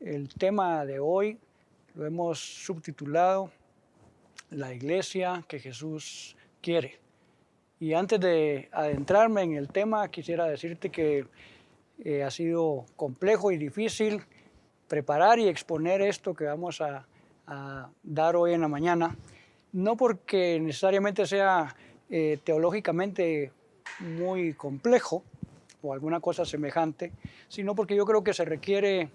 El tema de hoy lo hemos subtitulado La iglesia que Jesús quiere. Y antes de adentrarme en el tema, quisiera decirte que ha sido complejo y difícil preparar y exponer esto que vamos a dar hoy en la mañana, no porque necesariamente sea teológicamente muy complejo o alguna cosa semejante, sino porque yo creo que se requiere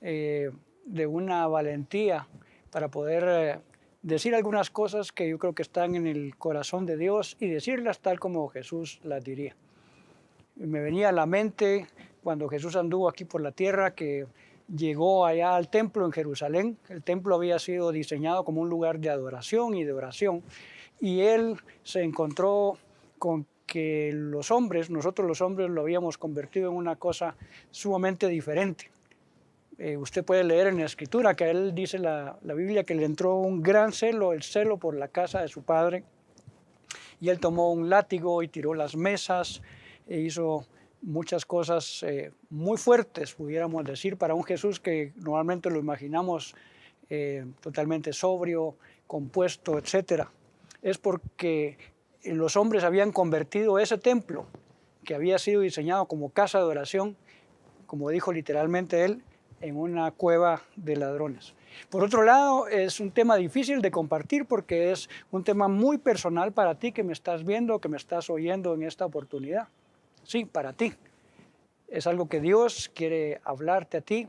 de una valentía para poder decir algunas cosas que yo creo que están en el corazón de Dios y decirlas tal como Jesús las diría. Me venía a la mente cuando Jesús anduvo aquí por la tierra que llegó allá al templo en Jerusalén. El templo había sido diseñado como un lugar de adoración y de oración, y él se encontró con que nosotros los hombres lo habíamos convertido en una cosa sumamente diferente. Usted puede leer en la Escritura que a él dice la Biblia que le entró un gran celo, el celo por la casa de su padre, y él tomó un látigo y tiró las mesas e hizo muchas cosas muy fuertes, pudiéramos decir, para un Jesús que normalmente lo imaginamos totalmente sobrio, compuesto, etc. Es porque los hombres habían convertido ese templo, que había sido diseñado como casa de oración, como dijo literalmente él, en una cueva de ladrones. Por otro lado, es un tema difícil de compartir porque es un tema muy personal para ti que me estás viendo, que me estás oyendo en esta oportunidad. Sí, para ti. Es algo que Dios quiere hablarte a ti,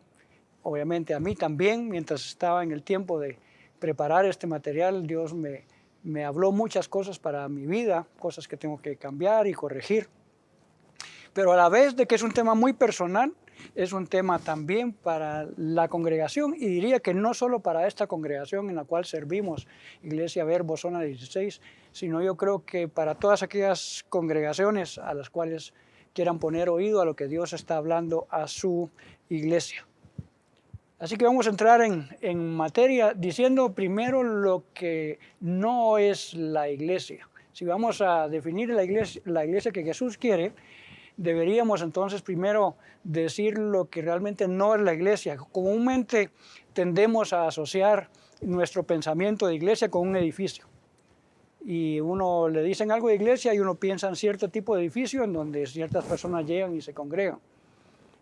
obviamente a mí también. Mientras estaba en el tiempo de preparar este material, Dios me habló muchas cosas para mi vida, cosas que tengo que cambiar y corregir. Pero a la vez de que es un tema muy personal, es un tema también para la congregación, y diría que no solo para esta congregación en la cual servimos, Iglesia Verbo Zona 16, sino yo creo que para todas aquellas congregaciones a las cuales quieran poner oído a lo que Dios está hablando a su iglesia. Así que vamos a entrar en materia diciendo primero lo que no es la iglesia. Si vamos a definir la iglesia que Jesús quiere, deberíamos entonces primero decir lo que realmente no es la iglesia. Comúnmente tendemos a asociar nuestro pensamiento de iglesia con un edificio. Y uno le dicen algo de iglesia y uno piensa en cierto tipo de edificio en donde ciertas personas llegan y se congregan.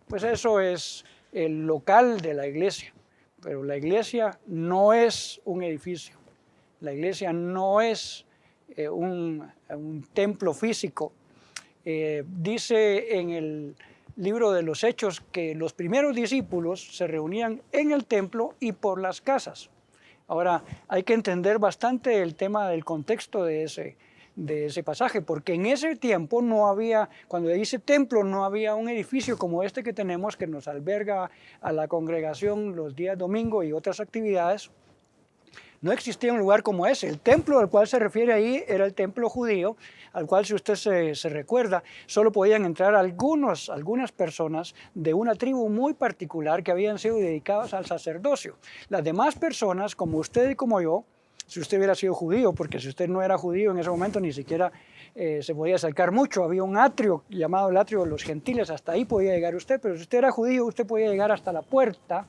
Pues eso es el local de la iglesia. Pero la iglesia no es un edificio. La iglesia no es un templo físico. Dice en el libro de los Hechos que los primeros discípulos se reunían en el templo y por las casas. Ahora, hay que entender bastante el tema del contexto de ese pasaje, porque en ese tiempo no había, cuando dice templo, no había un edificio como este que tenemos que nos alberga a la congregación los días domingo y otras actividades. No existía un lugar como ese. El templo al cual se refiere ahí era el templo judío, al cual, si usted se recuerda, solo podían entrar algunas personas de una tribu muy particular que habían sido dedicadas al sacerdocio. Las demás personas, como usted y como yo, si usted hubiera sido judío, porque si usted no era judío en ese momento ni siquiera se podía acercar mucho, había un atrio llamado el atrio de los gentiles, hasta ahí podía llegar usted, pero si usted era judío, usted podía llegar hasta la puerta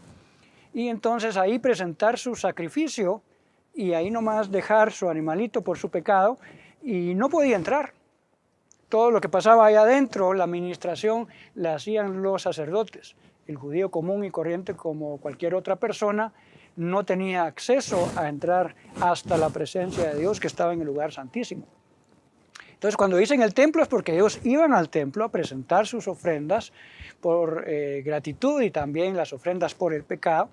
y entonces ahí presentar su sacrificio y ahí nomás dejar su animalito por su pecado, y no podía entrar. Todo lo que pasaba ahí adentro, la administración, la hacían los sacerdotes. El judío común y corriente, como cualquier otra persona, no tenía acceso a entrar hasta la presencia de Dios que estaba en el lugar santísimo. Entonces, cuando dicen el templo es porque ellos iban al templo a presentar sus ofrendas por gratitud y también las ofrendas por el pecado.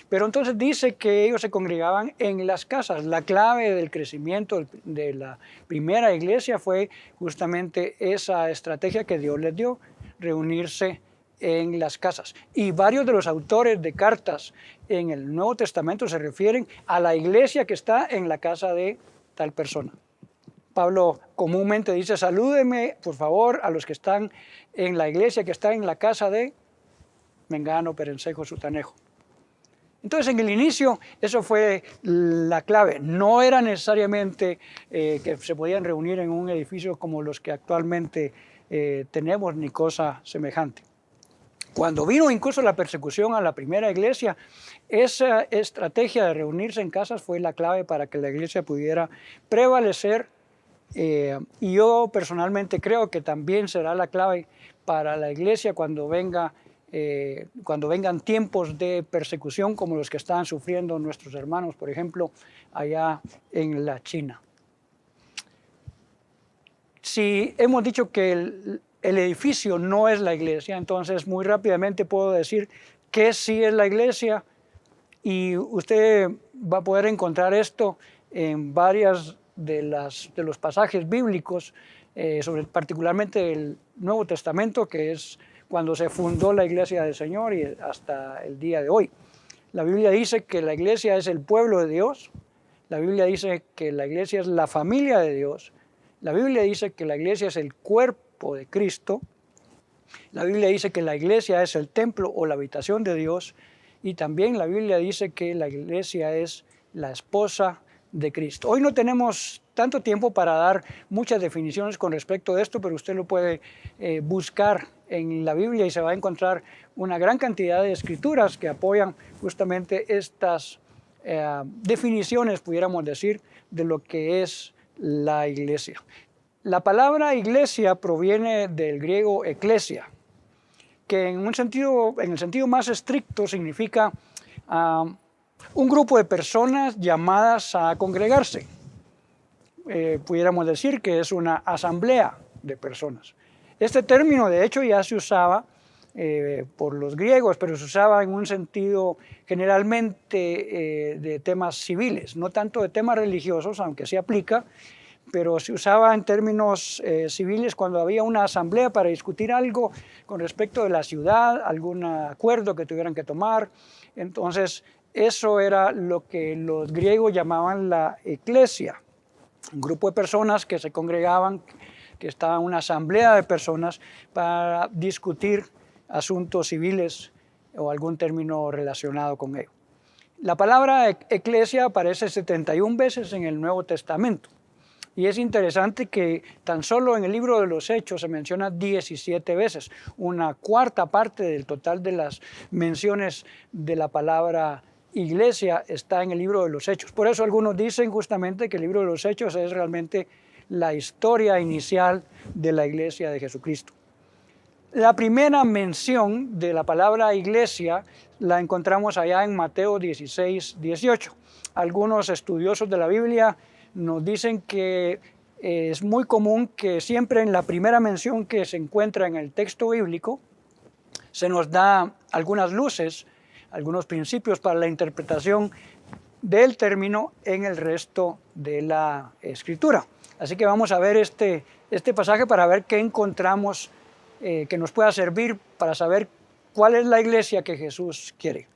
Pero entonces dice que ellos se congregaban en las casas. La clave del crecimiento de la primera iglesia fue justamente esa estrategia que Dios les dio, reunirse en las casas. Y varios de los autores de cartas en el Nuevo Testamento se refieren a la iglesia que está en la casa de tal persona. Pablo comúnmente dice: salúdeme, por favor, a los que están en la iglesia que está en la casa de Mengano, Perencejo, Sutanejo. Entonces, en el inicio, eso fue la clave. No era necesariamente que se podían reunir en un edificio como los que actualmente tenemos, ni cosa semejante. Cuando vino incluso la persecución a la primera iglesia, esa estrategia de reunirse en casas fue la clave para que la iglesia pudiera prevalecer. Y yo personalmente creo que también será la clave para la iglesia cuando vengan tiempos de persecución como los que están sufriendo nuestros hermanos, por ejemplo, allá en la China. Si hemos dicho que el edificio no es la iglesia, entonces muy rápidamente puedo decir que sí es la iglesia, y usted va a poder encontrar esto en varias de los pasajes bíblicos, particularmente el Nuevo Testamento, que es cuando se fundó la iglesia del Señor y hasta el día de hoy. La Biblia dice que la iglesia es el pueblo de Dios, la Biblia dice que la iglesia es la familia de Dios, la Biblia dice que la iglesia es el cuerpo de Cristo, la Biblia dice que la iglesia es el templo o la habitación de Dios, y también la Biblia dice que la iglesia es la esposa de Cristo. Hoy no tenemos tanto tiempo para dar muchas definiciones con respecto a esto, pero usted lo puede buscar en la Biblia y se va a encontrar una gran cantidad de escrituras que apoyan justamente estas definiciones, pudiéramos decir, de lo que es la iglesia. La palabra iglesia proviene del griego eclesia, que en el sentido más estricto significa un grupo de personas llamadas a congregarse. Pudiéramos decir que es una asamblea de personas. Este término, de hecho, ya se usaba por los griegos, pero se usaba en un sentido generalmente de temas civiles, no tanto de temas religiosos, aunque sí aplica, pero se usaba en términos civiles cuando había una asamblea para discutir algo con respecto de la ciudad, algún acuerdo que tuvieran que tomar. Entonces, eso era lo que los griegos llamaban la eclesia, un grupo de personas que se congregaban, que estaba en una asamblea de personas para discutir asuntos civiles o algún término relacionado con ello. La palabra eclesia aparece 71 veces en el Nuevo Testamento. Y es interesante que tan solo en el libro de los Hechos se menciona 17 veces, una cuarta parte del total de las menciones de la palabra iglesia está en el libro de los Hechos. Por eso algunos dicen justamente que el libro de los Hechos es realmente la historia inicial de la iglesia de Jesucristo. La primera mención de la palabra iglesia la encontramos allá en Mateo 16, 18. Algunos estudiosos de la Biblia nos dicen que es muy común que siempre en la primera mención que se encuentra en el texto bíblico se nos da algunas luces, algunos principios para la interpretación del término en el resto de la Escritura. Así que vamos a ver este pasaje para ver qué encontramos que nos pueda servir para saber cuál es la iglesia que Jesús quiere.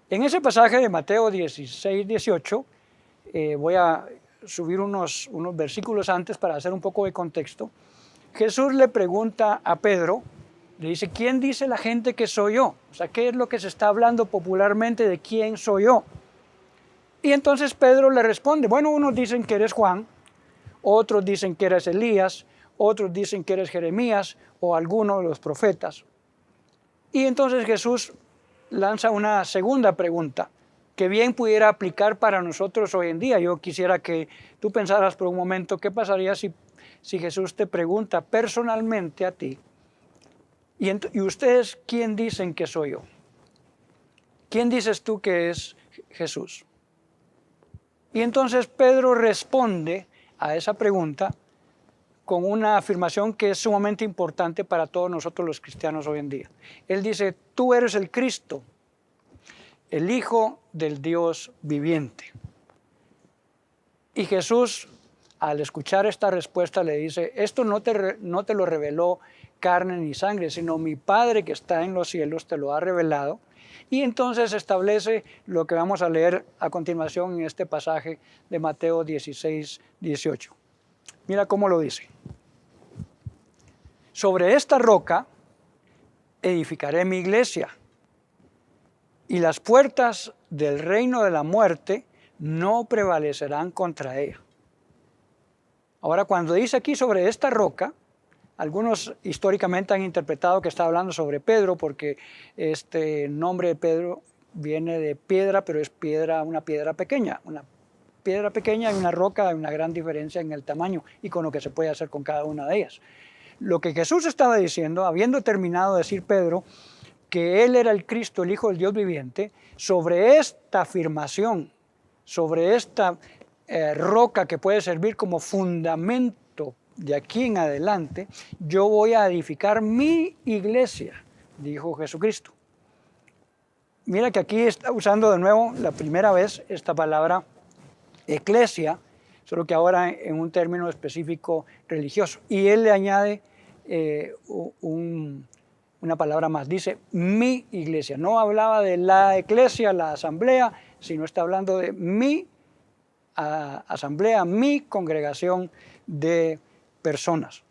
En ese pasaje de Mateo 16, 18, voy a subir unos versículos antes para hacer un poco de contexto. Jesús le pregunta a Pedro, le dice, ¿quién dice la gente que soy yo? O sea, ¿qué es lo que se está hablando popularmente de quién soy yo? Y entonces Pedro le responde, bueno, unos dicen que eres Juan, otros dicen que eres Elías, otros dicen que eres Jeremías o alguno de los profetas. Y entonces Jesús lanza una segunda pregunta que bien pudiera aplicar para nosotros hoy en día. Yo quisiera que tú pensaras por un momento qué pasaría si Jesús te pregunta personalmente a ti, ¿y ustedes quién dicen que soy yo? ¿Quién dices tú que es Jesús? Y entonces Pedro responde a esa pregunta con una afirmación que es sumamente importante para todos nosotros los cristianos hoy en día. Él dice, tú eres el Cristo, el Hijo del Dios viviente. Y Jesús, al escuchar esta respuesta, le dice, esto no te lo reveló carne ni sangre, sino mi Padre que está en los cielos te lo ha revelado. Y entonces establece lo que vamos a leer a continuación en este pasaje de Mateo 16, 18. Mira cómo lo dice. Sobre esta roca edificaré mi iglesia, y las puertas del reino de la muerte no prevalecerán contra ella. Ahora, cuando dice aquí sobre esta roca, Algunos históricamente han interpretado que está hablando sobre Pedro porque este nombre de Pedro viene de piedra, pero es piedra, una piedra pequeña. Una piedra pequeña y una roca, hay una gran diferencia en el tamaño y con lo que se puede hacer con cada una de ellas. Lo que Jesús estaba diciendo, habiendo terminado de decir Pedro, que Él era el Cristo, el Hijo del Dios viviente, sobre esta afirmación, sobre esta roca que puede servir como fundamento de aquí en adelante, yo voy a edificar mi iglesia, dijo Jesucristo. Mira que aquí está usando de nuevo la primera vez esta palabra eclesia, solo que ahora en un término específico religioso. Y él le añade una palabra más, dice mi iglesia. No hablaba de la eclesia, la asamblea, sino está hablando de mi asamblea, mi congregación de personas.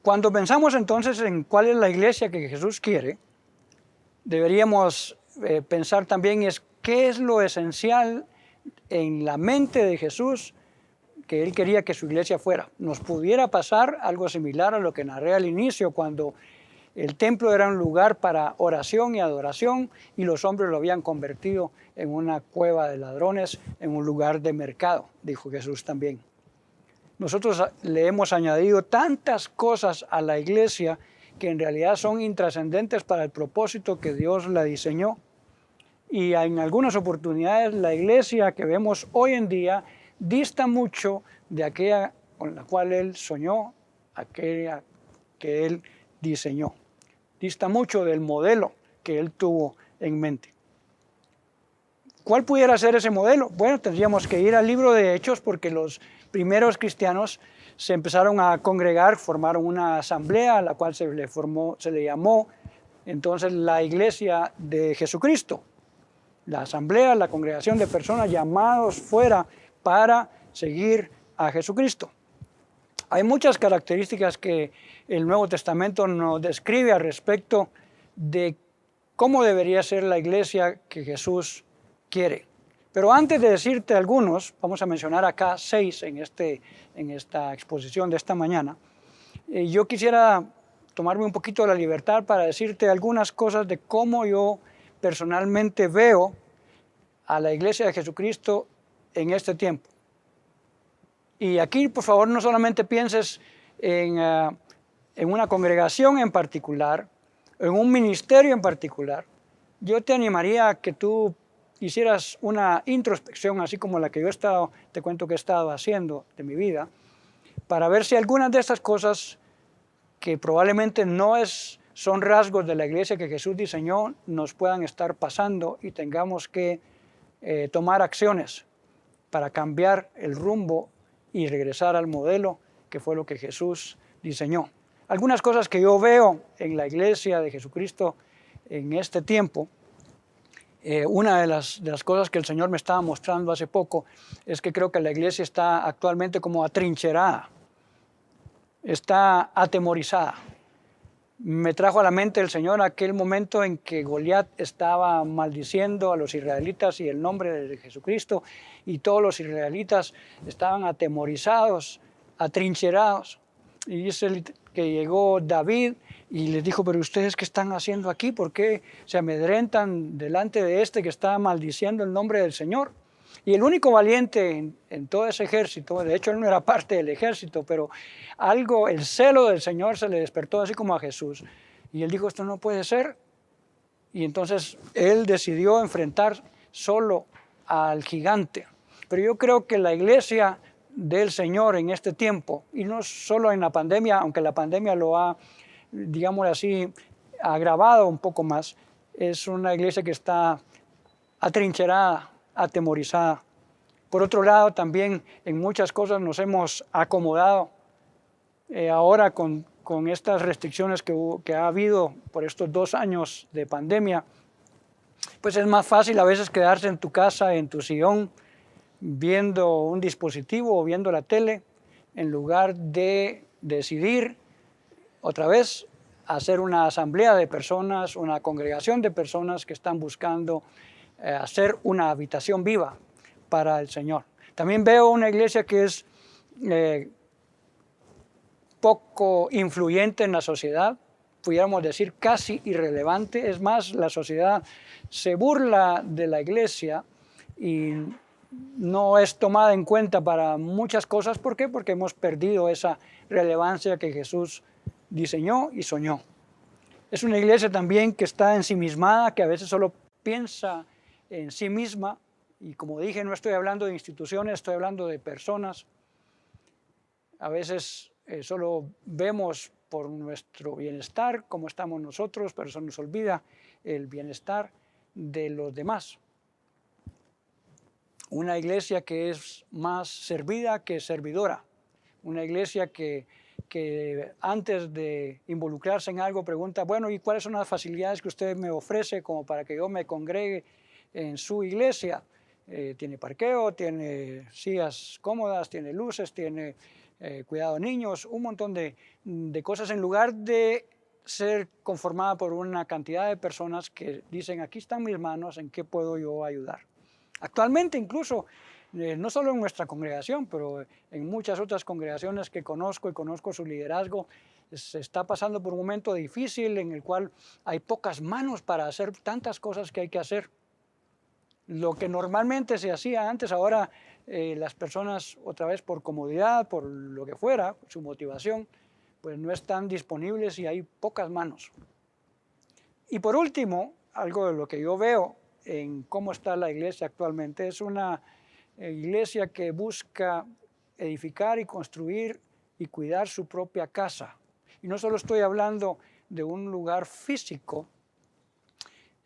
Cuando pensamos entonces en cuál es la iglesia que Jesús quiere, deberíamos pensar también es qué es lo esencial en la mente de Jesús que Él quería que su iglesia fuera. Nos pudiera pasar algo similar a lo que narré al inicio, cuando el templo era un lugar para oración y adoración y los hombres lo habían convertido en una cueva de ladrones, en un lugar de mercado, dijo Jesús también. Nosotros le hemos añadido tantas cosas a la iglesia que en realidad son intrascendentes para el propósito que Dios la diseñó. Y en algunas oportunidades la iglesia que vemos hoy en día dista mucho de aquella con la cual Él soñó, aquella que Él diseñó. Dista mucho del modelo que Él tuvo en mente. ¿Cuál pudiera ser ese modelo? Bueno, tendríamos que ir al libro de Hechos porque los primeros cristianos se empezaron a congregar, formaron una asamblea a la cual se le llamó entonces la iglesia de Jesucristo. La asamblea, la congregación de personas llamados fuera para seguir a Jesucristo. Hay muchas características que el Nuevo Testamento nos describe al respecto de cómo debería ser la iglesia que Jesús quiere. Pero antes de decirte algunos, vamos a mencionar acá 6 en esta exposición de esta mañana, yo quisiera tomarme un poquito la libertad para decirte algunas cosas de cómo yo personalmente veo a la iglesia de Jesucristo en este tiempo. Y aquí, por favor, no solamente pienses en una congregación en particular, en un ministerio en particular. Yo te animaría a que tú hicieras una introspección, así como la que yo te cuento que he estado haciendo de mi vida, para ver si algunas de estas cosas que probablemente son rasgos de la iglesia que Jesús diseñó, nos puedan estar pasando y tengamos que tomar acciones para cambiar el rumbo y regresar al modelo que fue lo que Jesús diseñó. Algunas cosas que yo veo en la iglesia de Jesucristo en este tiempo, una de las cosas que el Señor me estaba mostrando hace poco es que creo que la iglesia está actualmente como atrincherada, está atemorizada. Me trajo a la mente el Señor aquel momento en que Goliat estaba maldiciendo a los israelitas y el nombre de Jesucristo, y todos los israelitas estaban atemorizados, atrincherados. Y dice que llegó David y les dijo: pero ustedes, ¿qué están haciendo aquí? ¿Por qué se amedrentan delante de este que está maldiciendo el nombre del Señor? Y el único valiente en todo ese ejército, de hecho él no era parte del ejército, pero el celo del Señor se le despertó así como a Jesús. Y él dijo: esto no puede ser. Y entonces él decidió enfrentar solo al gigante. Pero yo creo que la iglesia del Señor en este tiempo, y no solo en la pandemia, aunque la pandemia lo ha, digamos así, agravado un poco más, es una iglesia que está atrincherada, atemorizada. Por otro lado, también en muchas cosas nos hemos acomodado. Ahora con estas restricciones que ha habido por estos 2 años de pandemia, pues es más fácil a veces quedarse en tu casa, en tu sillón, viendo un dispositivo o viendo la tele, en lugar de decidir otra vez hacer una asamblea de personas, una congregación de personas que están buscando hacer una habitación viva para el Señor. También veo una iglesia que es poco influyente en la sociedad, pudiéramos decir casi irrelevante. Es más, la sociedad se burla de la iglesia y no es tomada en cuenta para muchas cosas. ¿Por qué? Porque hemos perdido esa relevancia que Jesús diseñó y soñó. Es una iglesia también que está ensimismada, que a veces solo piensa en sí misma. Y como dije, no estoy hablando de instituciones, estoy hablando de personas. A veces solo vemos por nuestro bienestar, cómo estamos nosotros, pero eso nos olvida el bienestar de los demás. Una iglesia que es más servida que servidora. Una iglesia que antes de involucrarse en algo pregunta, bueno, ¿y cuáles son las facilidades que usted me ofrece como para que yo me congregue en su iglesia? Tiene parqueo, tiene sillas cómodas, tiene luces, tiene cuidado de niños, un montón de cosas, en lugar de ser conformada por una cantidad de personas que dicen, aquí están mis manos, ¿en qué puedo yo ayudar? Actualmente incluso, no solo en nuestra congregación, pero en muchas otras congregaciones que conozco y conozco su liderazgo, se está pasando por un momento difícil en el cual hay pocas manos para hacer tantas cosas que hay que hacer. Lo que normalmente se hacía antes, ahora las personas, otra vez por comodidad, por lo que fuera, su motivación, pues no están disponibles y hay pocas manos. Y por último, algo de lo que yo veo en cómo está la iglesia actualmente, es una iglesia que busca edificar y construir y cuidar su propia casa. Y no solo estoy hablando de un lugar físico,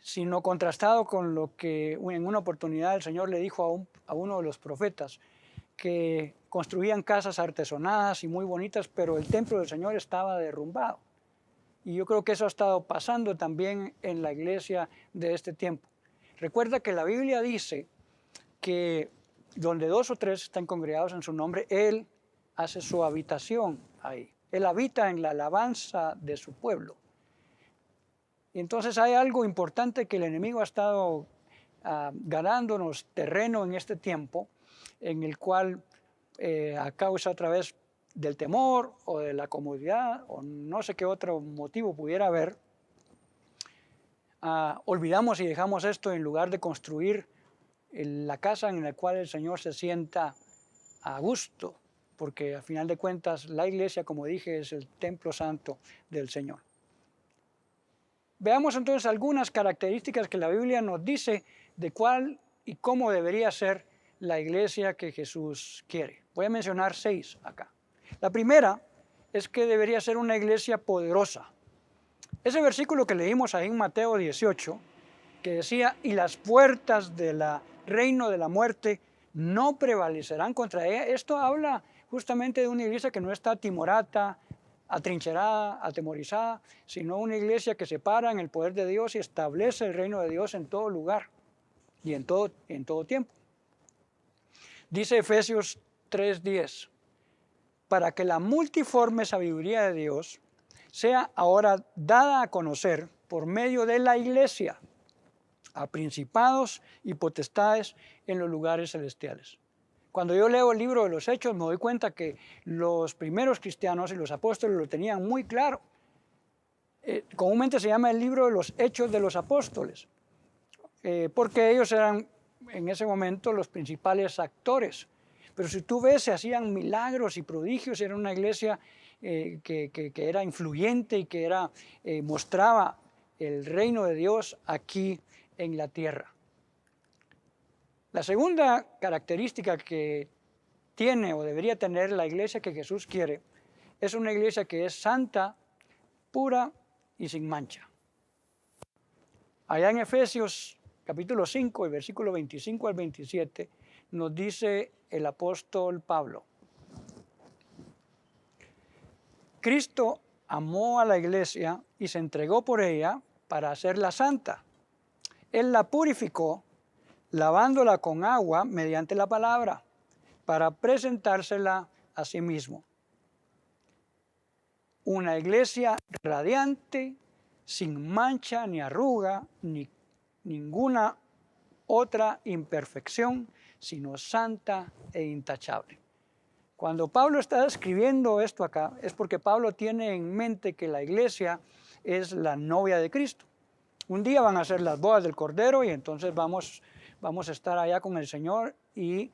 sino contrastado con lo que en una oportunidad el Señor le dijo a uno de los profetas, que construían casas artesonadas y muy bonitas, pero el templo del Señor estaba derrumbado. Y yo creo que eso ha estado pasando también en la iglesia de este tiempo. Recuerda que la Biblia dice que donde 2 o 3 están congregados en su nombre, Él hace su habitación ahí. Él habita en la alabanza de su pueblo. Y entonces hay algo importante que el enemigo ha estado ganándonos terreno en este tiempo, en el cual a causa otra vez del temor o de la comodidad o no sé qué otro motivo pudiera haber, olvidamos y dejamos esto en lugar de construir la casa en la cual el Señor se sienta a gusto, porque a final de cuentas la iglesia, como dije, es el templo santo del Señor. Veamos entonces algunas características que la Biblia nos dice de cuál y cómo debería ser la iglesia que Jesús quiere. Voy a mencionar 6 acá. La primera es que debería ser una iglesia poderosa. Ese versículo que leímos ahí en Mateo 18, que decía, y las puertas del reino de la muerte no prevalecerán contra ella. Esto habla justamente de una iglesia que no está timorata, atrincherada, atemorizada, sino una iglesia que se para en el poder de Dios y establece el reino de Dios en todo lugar y en todo tiempo. Dice Efesios 3:10, para que la multiforme sabiduría de Dios sea ahora dada a conocer por medio de la iglesia a principados y potestades en los lugares celestiales. Cuando yo leo el libro de los Hechos me doy cuenta que los primeros cristianos y los apóstoles lo tenían muy claro. Comúnmente se llama el libro de los Hechos de los Apóstoles, porque ellos eran en ese momento los principales actores. Pero si tú ves, se hacían milagros y prodigios, era una iglesia que era influyente y que mostraba el reino de Dios aquí en la tierra. La segunda característica que tiene o debería tener la iglesia que Jesús quiere es una iglesia que es santa, pura y sin mancha. Allá en Efesios capítulo 5 y versículo 25 al 27 nos dice el apóstol Pablo, Cristo amó a la iglesia y se entregó por ella para hacerla santa. Él la purificó, lavándola con agua mediante la palabra, para presentársela a sí mismo. Una iglesia radiante, sin mancha ni arruga, ni ninguna otra imperfección, sino santa e intachable. Cuando Pablo está escribiendo esto acá, es porque Pablo tiene en mente que la iglesia es la novia de Cristo. Un día van a ser las bodas del Cordero y entonces vamos a estar allá con el Señor y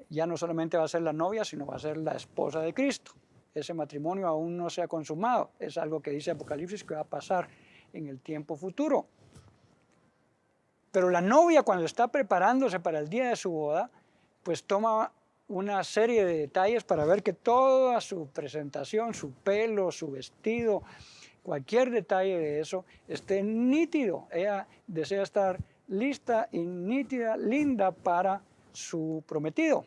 ya no solamente va a ser la novia, sino va a ser la esposa de Cristo. Ese matrimonio aún no se ha consumado. Es algo que dice Apocalipsis que va a pasar en el tiempo futuro. Pero la novia, cuando está preparándose para el día de su boda, pues toma una serie de detalles para ver que toda su presentación, su pelo, su vestido, cualquier detalle de eso esté nítido. Ella desea estar lista y nítida, linda para su prometido.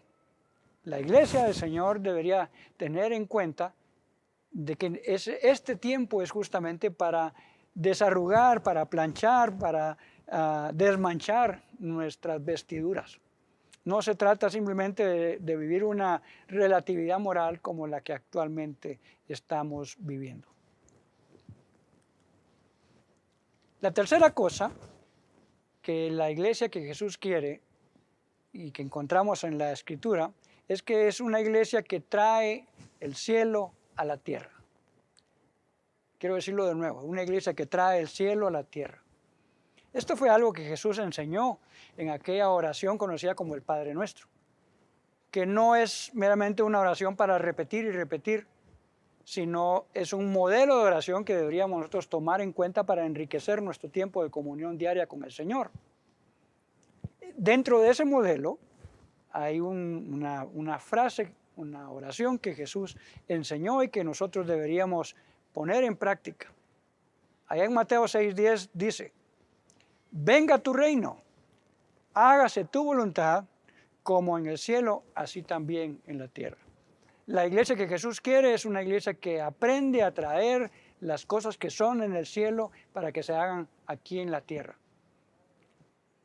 La iglesia del Señor debería tener en cuenta de que este tiempo es justamente para desarrugar, para planchar, para desmanchar nuestras vestiduras. No se trata simplemente de vivir una relatividad moral como la que actualmente estamos viviendo. La tercera cosa que la iglesia que Jesús quiere y que encontramos en la Escritura es que es una iglesia que trae el cielo a la tierra. Quiero decirlo de nuevo, una iglesia que trae el cielo a la tierra. Esto fue algo que Jesús enseñó en aquella oración conocida como el Padre Nuestro, que no es meramente una oración para repetir y repetir, sino es un modelo de oración que deberíamos nosotros tomar en cuenta para enriquecer nuestro tiempo de comunión diaria con el Señor. Dentro de ese modelo hay una frase, una oración que Jesús enseñó y que nosotros deberíamos poner en práctica. Allá en Mateo 6:10 dice: venga tu reino, hágase tu voluntad, como en el cielo, así también en la tierra. La iglesia que Jesús quiere es una iglesia que aprende a traer las cosas que son en el cielo para que se hagan aquí en la tierra.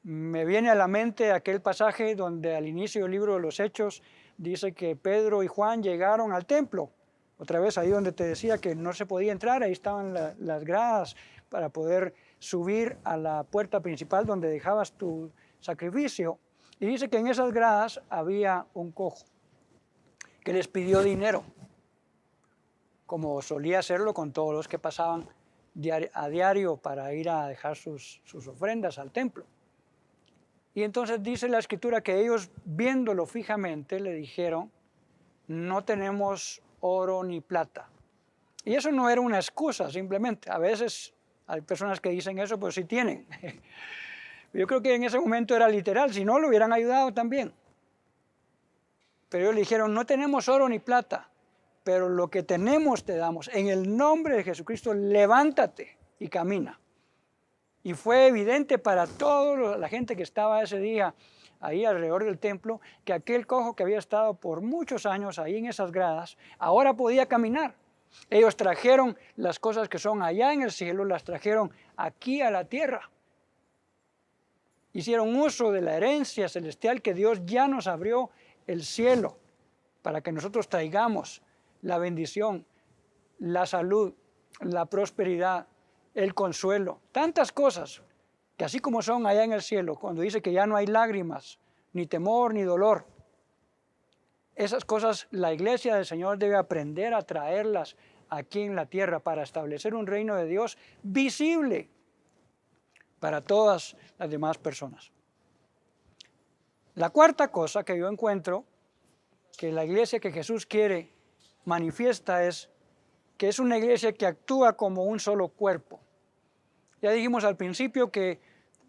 Me viene a la mente aquel pasaje donde al inicio del libro de los Hechos dice que Pedro y Juan llegaron al templo. Otra vez ahí donde te decía que no se podía entrar, ahí estaban las gradas para poder subir a la puerta principal donde dejabas tu sacrificio. Y dice que en esas gradas había un cojo que les pidió dinero, como solía hacerlo con todos los que pasaban a diario para ir a dejar sus ofrendas al templo. Y entonces dice la Escritura que ellos, viéndolo fijamente, le dijeron: no tenemos oro ni plata. Y eso no era una excusa, simplemente. A veces hay personas que dicen eso, pues sí tienen. Yo creo que en ese momento era literal, si no, lo hubieran ayudado también. Pero ellos le dijeron: no tenemos oro ni plata, pero lo que tenemos te damos. En el nombre de Jesucristo, levántate y camina. Y fue evidente para toda la gente que estaba ese día ahí alrededor del templo, que aquel cojo que había estado por muchos años ahí en esas gradas, ahora podía caminar. Ellos trajeron las cosas que son allá en el cielo, las trajeron aquí a la tierra. Hicieron uso de la herencia celestial que Dios ya nos abrió el cielo para que nosotros traigamos la bendición, la salud, la prosperidad, el consuelo, tantas cosas que así como son allá en el cielo, cuando dice que ya no hay lágrimas, ni temor, ni dolor, esas cosas la iglesia del Señor debe aprender a traerlas aquí en la tierra para establecer un reino de Dios visible para todas las demás personas. La cuarta cosa que yo encuentro que la iglesia que Jesús quiere manifiesta es que es una iglesia que actúa como un solo cuerpo. Ya dijimos al principio que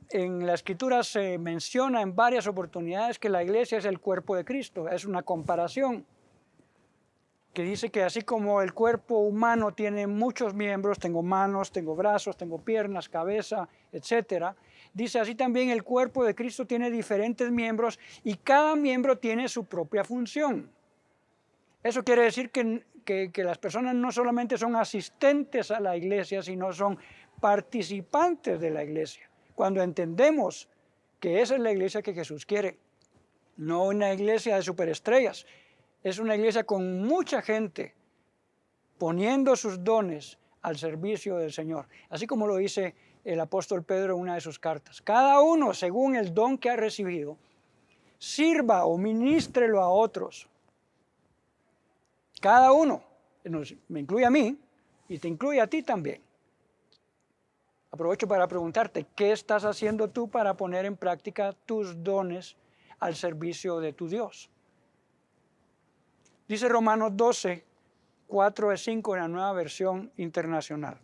en la Escritura se menciona en varias oportunidades que la iglesia es el cuerpo de Cristo. Es una comparación que dice que así como el cuerpo humano tiene muchos miembros, tengo manos, tengo brazos, tengo piernas, cabeza, etcétera, dice así también el cuerpo de Cristo tiene diferentes miembros y cada miembro tiene su propia función. Eso quiere decir que las personas no solamente son asistentes a la iglesia, sino son participantes de la iglesia. Cuando entendemos que esa es la iglesia que Jesús quiere, no una iglesia de superestrellas, es una iglesia con mucha gente poniendo sus dones al servicio del Señor. Así como lo dice el apóstol Pedro en una de sus cartas. Cada uno, según el don que ha recibido, sirva o ministrelo a otros. Cada uno, me incluye a mí y te incluye a ti también. Aprovecho para preguntarte, ¿qué estás haciendo tú para poner en práctica tus dones al servicio de tu Dios? Dice Romanos 12, 4-5 en la Nueva Versión Internacional.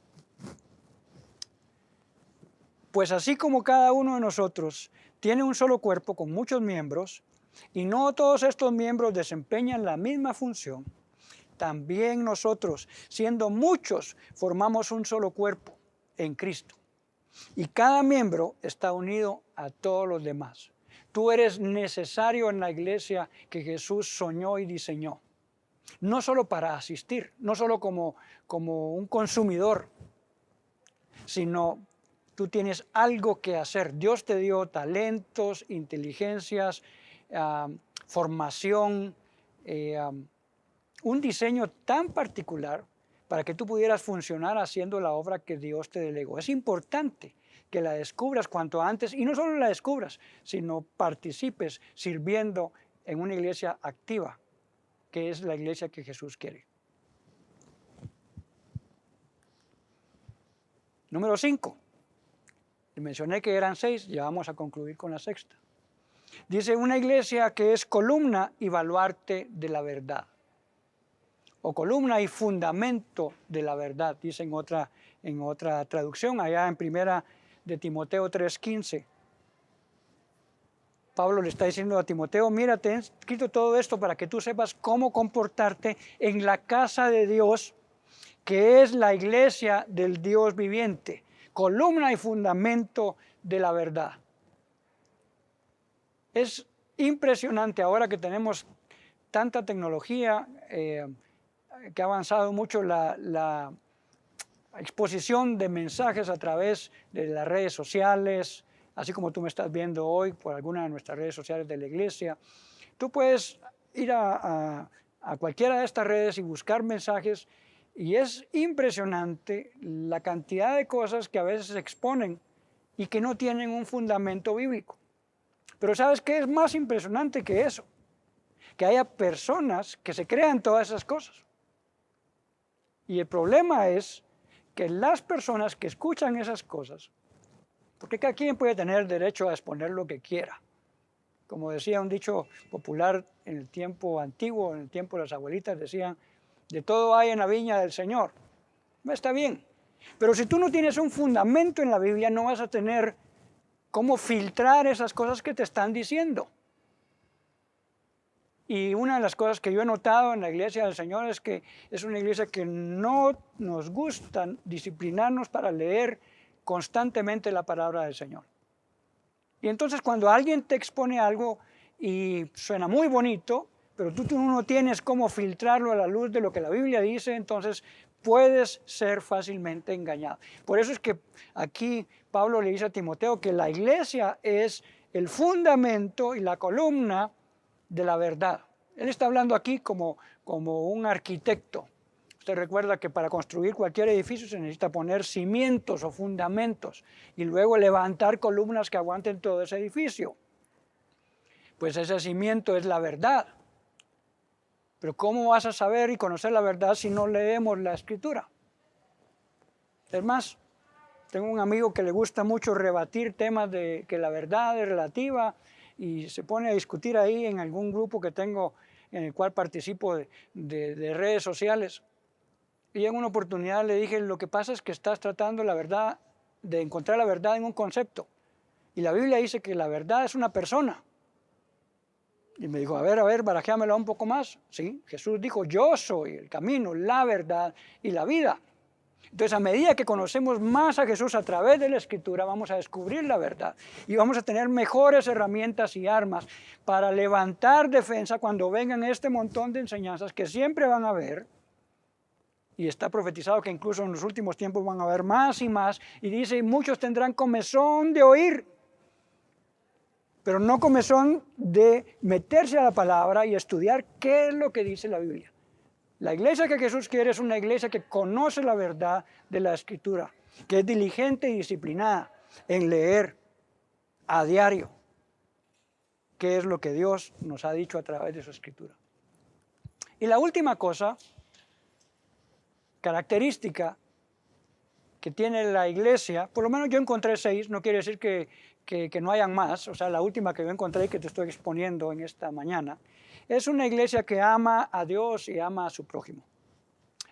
Pues así como cada uno de nosotros tiene un solo cuerpo con muchos miembros, y no todos estos miembros desempeñan la misma función, también nosotros, siendo muchos, formamos un solo cuerpo en Cristo. Y cada miembro está unido a todos los demás. Tú eres necesario en la iglesia que Jesús soñó y diseñó. No solo para asistir, no solo como un consumidor, sino tú tienes algo que hacer. Dios te dio talentos, inteligencias, formación, un diseño tan particular para que tú pudieras funcionar haciendo la obra que Dios te delegó. Es importante que la descubras cuanto antes, y no solo la descubras, sino participes sirviendo en una iglesia activa, que es la iglesia que Jesús quiere. Número 5. Mencioné que eran 6, ya vamos a concluir con la sexta. Dice, una iglesia que es columna y baluarte de la verdad. O columna y fundamento de la verdad, dice en otra traducción, allá en primera de Timoteo 3:15. Pablo le está diciendo a Timoteo, mira, te he escrito todo esto para que tú sepas cómo comportarte en la casa de Dios, que es la iglesia del Dios viviente, columna y fundamento de la verdad. Es impresionante ahora que tenemos tanta tecnología, que ha avanzado mucho la exposición de mensajes a través de las redes sociales, así como tú me estás viendo hoy por alguna de nuestras redes sociales de la iglesia. Tú puedes ir a cualquiera de estas redes y buscar mensajes, y es impresionante la cantidad de cosas que a veces se exponen y que no tienen un fundamento bíblico. Pero ¿sabes qué es más impresionante que eso? Que haya personas que se crean todas esas cosas. Y el problema es que las personas que escuchan esas cosas, porque cada quien puede tener derecho a exponer lo que quiera. Como decía un dicho popular en el tiempo antiguo, en el tiempo de las abuelitas, decían, de todo hay en la viña del Señor. No está bien. Pero si tú no tienes un fundamento en la Biblia, no vas a tener cómo filtrar esas cosas que te están diciendo. Y una de las cosas que yo he notado en la iglesia del Señor es que es una iglesia que no nos gusta disciplinarnos para leer constantemente la palabra del Señor. Y entonces cuando alguien te expone algo y suena muy bonito, pero tú no tienes cómo filtrarlo a la luz de lo que la Biblia dice, entonces puedes ser fácilmente engañado. Por eso es que aquí Pablo le dice a Timoteo que la iglesia es el fundamento y la columna de la verdad. Él está hablando aquí como un arquitecto. Usted recuerda que para construir cualquier edificio se necesita poner cimientos o fundamentos y luego levantar columnas que aguanten todo ese edificio. Pues ese cimiento es la verdad. Pero ¿cómo vas a saber y conocer la verdad si no leemos la Escritura? Es más, tengo un amigo que le gusta mucho rebatir temas de que la verdad es relativa y se pone a discutir ahí en algún grupo que tengo en el cual participo de redes sociales. Y en una oportunidad le dije, lo que pasa es que estás tratando la verdad, de encontrar la verdad en un concepto. Y la Biblia dice que la verdad es una persona. Y me dijo, a ver, barajéamelo un poco más. Sí, Jesús dijo, yo soy el camino, la verdad y la vida. Entonces, a medida que conocemos más a Jesús a través de la Escritura, vamos a descubrir la verdad y vamos a tener mejores herramientas y armas para levantar defensa cuando vengan este montón de enseñanzas que siempre van a haber. Y está profetizado que incluso en los últimos tiempos van a haber más y más. Y dice, y muchos tendrán comezón de oír, pero no comezón de meterse a la palabra y estudiar qué es lo que dice la Biblia. La iglesia que Jesús quiere es una iglesia que conoce la verdad de la Escritura, que es diligente y disciplinada en leer a diario. qué es lo que Dios nos ha dicho a través de su Escritura. Y la última cosa, característica que tiene la iglesia, por lo menos yo encontré 6, no quiere decir que no hayan más, o sea, la última que yo encontré y que te estoy exponiendo en esta mañana, es una iglesia que ama a Dios y ama a su prójimo.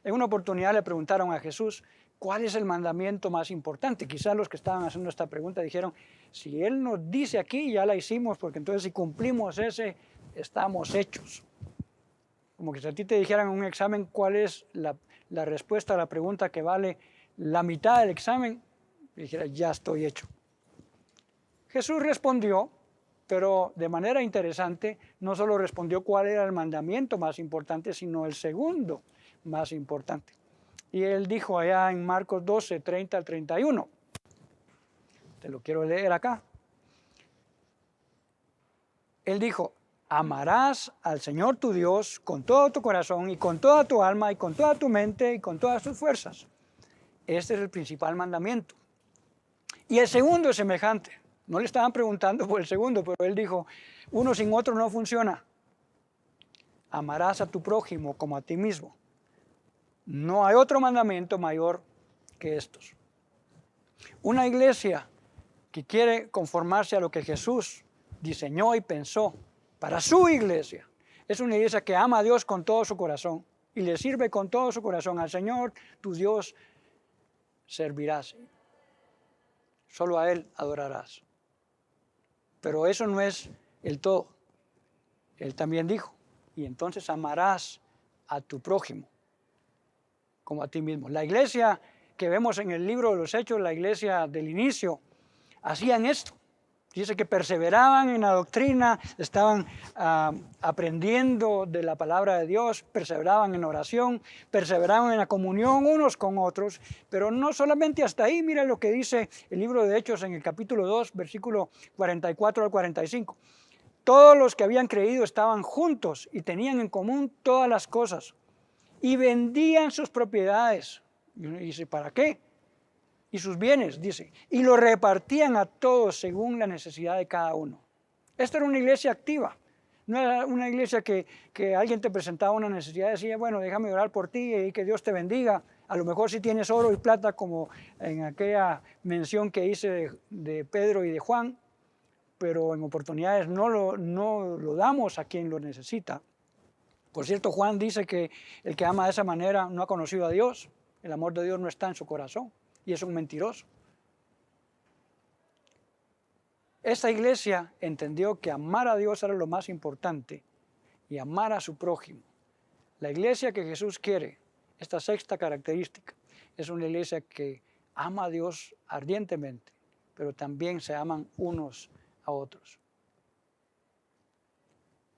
En una oportunidad le preguntaron a Jesús, ¿cuál es el mandamiento más importante? Quizás los que estaban haciendo esta pregunta dijeron, si Él nos dice aquí, ya la hicimos, porque entonces si cumplimos ese, estamos hechos. Como que si a ti te dijeran en un examen cuál es la respuesta a la pregunta que vale la mitad del examen, dijera, ya estoy hecho. Jesús respondió, pero de manera interesante, no solo respondió cuál era el mandamiento más importante, sino el segundo más importante. Y él dijo allá en Marcos 12, 30 al 31. Te lo quiero leer acá. Él dijo, amarás al Señor tu Dios con todo tu corazón y con toda tu alma y con toda tu mente y con todas tus fuerzas. Este es el principal mandamiento. Y el segundo es semejante. No le estaban preguntando por el segundo, pero él dijo, uno sin otro no funciona. Amarás a tu prójimo como a ti mismo. No hay otro mandamiento mayor que estos. Una iglesia que quiere conformarse a lo que Jesús diseñó y pensó para su iglesia, es una iglesia que ama a Dios con todo su corazón y le sirve con todo su corazón. Al Señor, tu Dios, servirás. Solo a Él adorarás. Pero eso no es el todo. Él también dijo, y entonces amarás a tu prójimo como a ti mismo. La iglesia que vemos en el libro de los Hechos, la iglesia del inicio, hacían esto. Dice que perseveraban en la doctrina, estaban aprendiendo de la palabra de Dios, perseveraban en oración, perseveraban en la comunión unos con otros, pero no solamente hasta ahí. Mira lo que dice el libro de Hechos en el capítulo 2, versículo 44 al 45. Todos los que habían creído estaban juntos y tenían en común todas las cosas y vendían sus propiedades. Y uno dice, ¿para qué? Y sus bienes, dice, y lo repartían a todos según la necesidad de cada uno. Esta era una iglesia activa, no era una iglesia que alguien te presentaba una necesidad y decía, bueno, déjame orar por ti y que Dios te bendiga. A lo mejor si tienes oro y plata, como en aquella mención que hice de Pedro y de Juan, pero en oportunidades no lo damos a quien lo necesita. Por cierto, Juan dice que el que ama de esa manera no ha conocido a Dios, el amor de Dios no está en su corazón. Y es un mentiroso. Esta iglesia entendió que amar a Dios era lo más importante y amar a su prójimo. La iglesia que Jesús quiere, esta sexta característica, es una iglesia que ama a Dios ardientemente, pero también se aman unos a otros.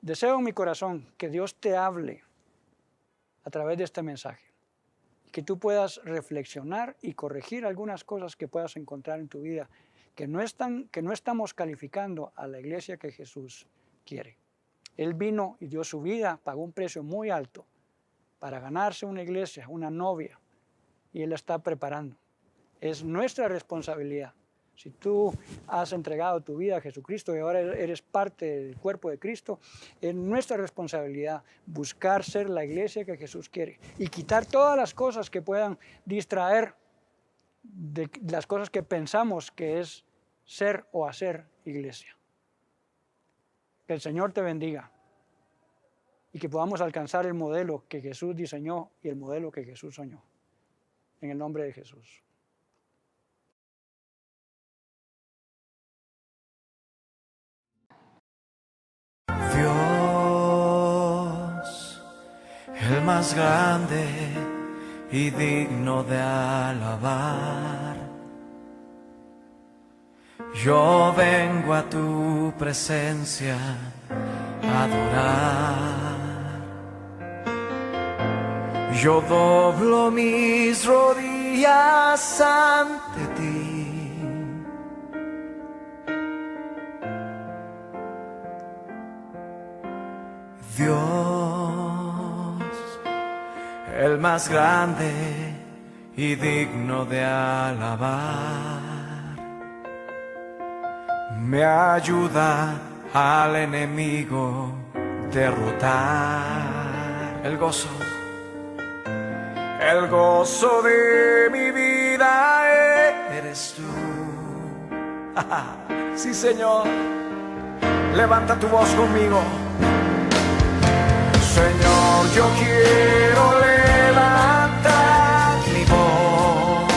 Deseo en mi corazón que Dios te hable a través de este mensaje. Que tú puedas reflexionar y corregir algunas cosas que puedas encontrar en tu vida que no estamos calificando a la iglesia que Jesús quiere. Él vino y dio su vida, pagó un precio muy alto para ganarse una iglesia, una novia, y Él la está preparando. Es nuestra responsabilidad. Si tú has entregado tu vida a Jesucristo y ahora eres parte del cuerpo de Cristo, es nuestra responsabilidad buscar ser la iglesia que Jesús quiere y quitar todas las cosas que puedan distraer de las cosas que pensamos que es ser o hacer iglesia. Que el Señor te bendiga y que podamos alcanzar el modelo que Jesús diseñó y el modelo que Jesús soñó. En el nombre de Jesús. Dios, el más grande y digno de alabar. Yo vengo a tu presencia a adorar. Yo doblo mis rodillas ante ti. Dios, el más grande y digno de alabar, me ayuda al enemigo derrotar. El gozo de mi vida eres tú. Sí, Señor, levanta tu voz conmigo. Señor, yo quiero levantar mi voz.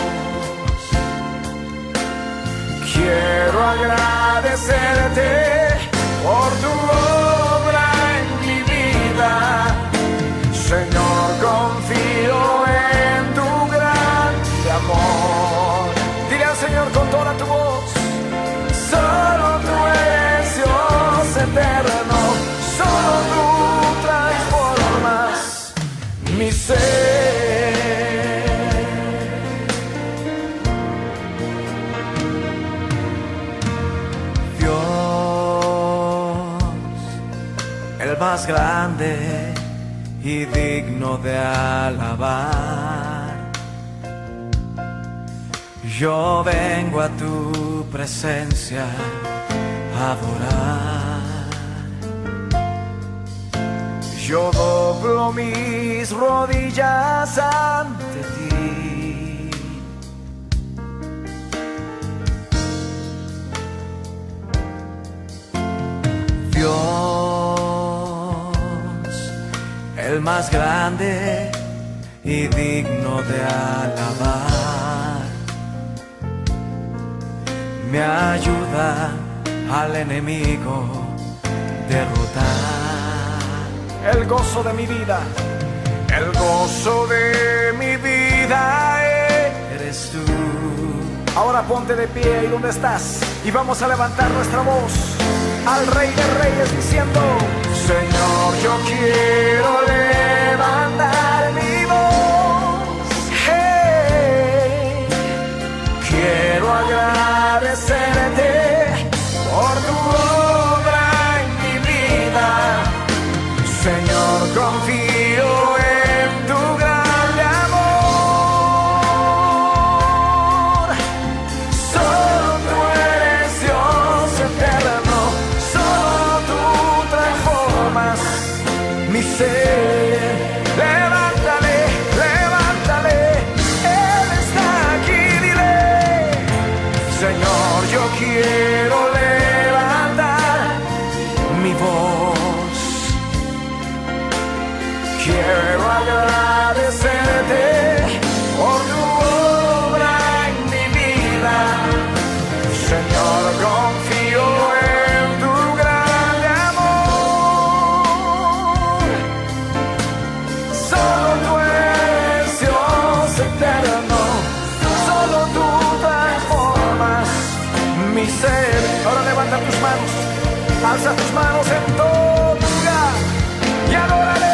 Quiero agradecerte por tu obra en mi vida. Señor, confío en tu gran amor. Dile al Señor con toda tu voz. Solo tú eres Dios eterno. Solo tú transformas mi ser. Dios, el más grande y digno de alabar. Yo vengo a tu presencia a adorar. Yo doblo mis rodillas ante ti. Dios, el más grande y digno de alabar, me ayuda al enemigo derrotar. El gozo de mi vida, el gozo de mi vida eres tú. Ahora ponte de pie y donde estás y vamos a levantar nuestra voz al Rey de Reyes diciendo: Señor, yo quiero levantar mi voz. Hey, quiero agradecerte por tu obra en mi vida. Señor, confío en tu gran amor. Solo tú eres Dios eterno. Solo tú transformas mi ser. Levántale, levántale. Él está aquí, dile: Señor, yo quiero levantar mi voz. Quiero agradecerte por tu obra en mi vida. Señor, confío en tu gran amor. Solo tú eres Dios eterno. Solo tú transformas mi ser. Ahora levanta tus manos, alza tus manos en todo lugar y adórale.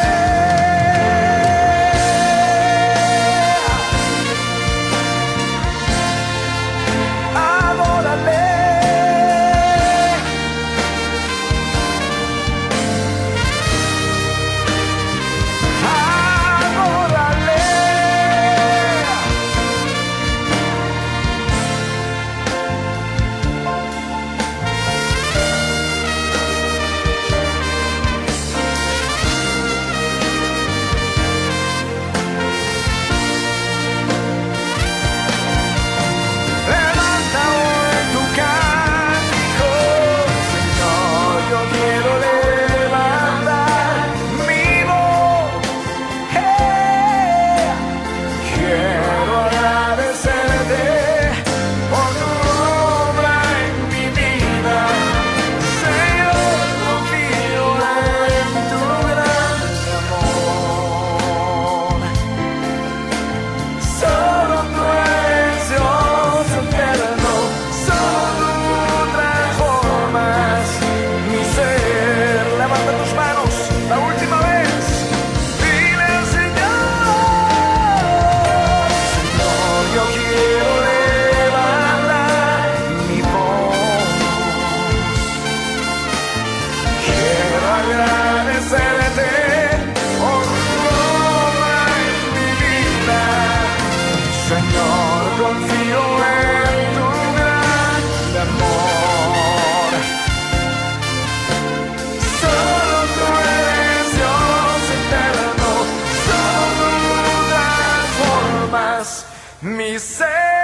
mi ser.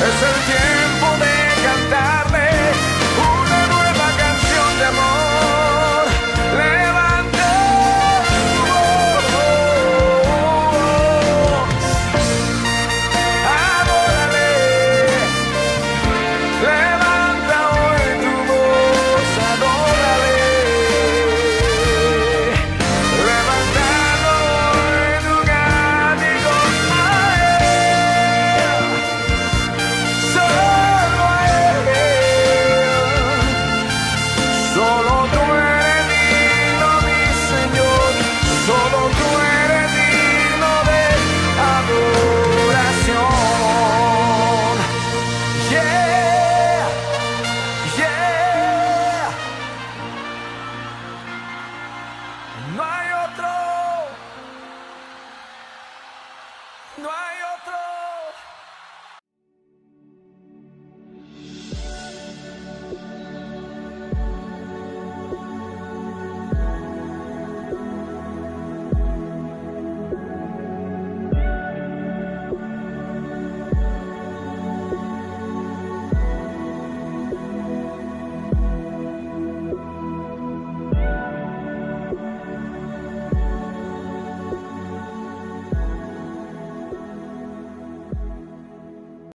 Es el tiempo de cantarle una nueva canción de amor. Levanta tu voz, adórale. Levanta hoy tu voz, adórale. Levantando hoy tu cántico a Él. Solo tú eres digno, mi Señor. Solo tú eres digno de adoración. Yeah, yeah. No hay otro. No hay otro.